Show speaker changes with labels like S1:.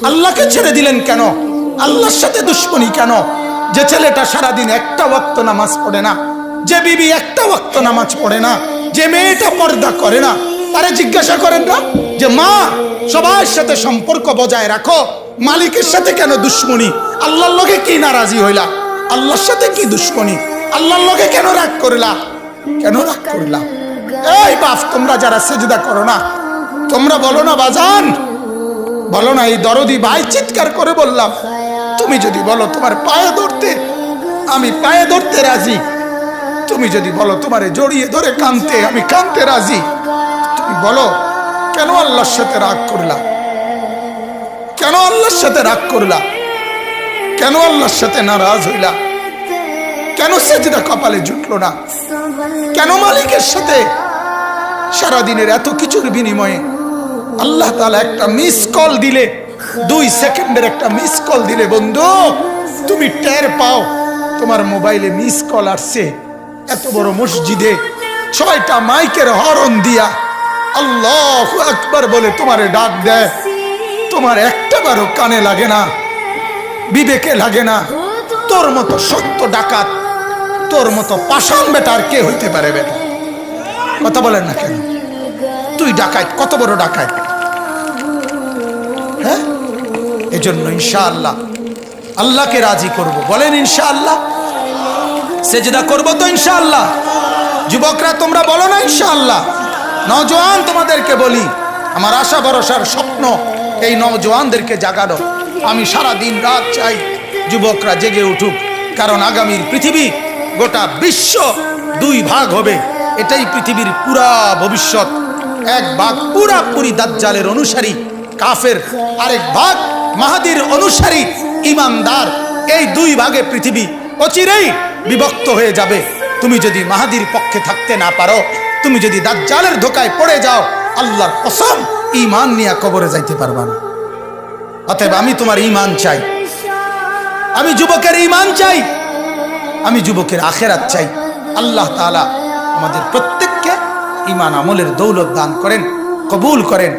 S1: আল্লাহকে ছেড়ে দিলেন কেন? আল্লাহর সাথে দুশ্মনী কেন? যে ছেলেটা সারাদিন একটা ওয়াক্ত নামাজ পড়ে না, যে বিবি একটা ওয়াক্ত নামাজ পড়ে না, যে মেয়েটা পর্দা করে না, তারে জিজ্ঞাসা করেন না যে মা সবার সাথে সম্পর্ক বজায় রাখো, মালিকের সাথে কেন দুশ্মনী? আল্লাহর লগে কি নারাজি হইলা? আল্লাহর সাথে কি দুশ্মনী? আল্লাহর লগে কেন রাগ করলা? কেন রাগ করলা? এই বাপ, তোমরা যারা সেজদা করো না, তোমরা বলো না বাজান, বলো না। এই দরদি ভাই চিৎকার করে বললাম, তুমি যদি বলো তোমার পায়ে ধরতে, আমি পায়ে ধরতে রাজি। তুমি যদি বলো তোমারে জড়িয়ে ধরে কাঁদতে, আমি কাঁদতে রাজি। তুমি বলো কেন আল্লাহর সাথে রাগ করলা? কেন আল্লাহর সাথে রাগ করলা? কেন আল্লাহর সাথে নারাজ হইলা? কেন সেজদা কপালে জুটলো না? কেন মালিকের সাথে সারাদিনের এত কিছুর বিনিময়ে আল্লাহ তাআলা একটা মিস কল দিলে, 2 সেকেন্ডের একটা মিস কল দিলে বন্ধু, তুমি টের পাও তোমার মোবাইলে মিস কল আসছে। এত বড় মসজিদে 6টা মাইকের হরন দিয়া আল্লাহু আকবার বলে তোমারে ডাক দেয়, তোমার একটাবারও কানে লাগে না, বিবেকে লাগে না। তোর মতো সত্য ডাকাত, তোর মতো পাষাণ বেটার কে হইতে পারে? বেটা কথা বলেন না কেন? তুই ডাকাত, কত বড় ডাকাত! হ্যাঁ, এজন্য ইনশাআল্লাহ আল্লাহকে রাজি করব। বলেন ইনশাআল্লাহ। সেজদা করব তো ইনশাআল্লাহ। যুবকরা তোমরা বলো না ইনশাআল্লাহ। নওজোয়ান তোমাদেরকে বলি, আমার আশা ভরসার স্বপ্ন এই নওজোয়ানদেরকে জাগানো। আমি সারা দিন রাত চাই যুবকরা জেগে উঠুক, কারণ আগামীর পৃথিবী, গোটা বিশ্ব 2 ভাগ হবে। এটাই পৃথিবীর পুরা ভবিষ্যৎ। এক ভাগ পুরাপুরি দাজ্জালের অনুসারী কাফের, আরেক ভাগ মাহাদির অনুসারী ইমানদার। এই 2 ভাগে পৃথিবী অচিরেই বিভক্ত হয়ে যাবে। তুমি যদি মাহাদির পক্ষে থাকতে না পারো, তুমি যদি দাজ্জালের ধোকায় পড়ে যাও, আল্লাহর কসম ঈমান নিয়ে কবরে যাইতে পারবা না। অতএব আমি তোমার ঈমান চাই, আমি যুবকের ঈমান চাই, আমি যুবকের আখিরাত চাই। আল্লাহ তাআলা আমাদের প্রত্যেককে ঈমান আমলের দৌলত দান করেন, কবুল করেন।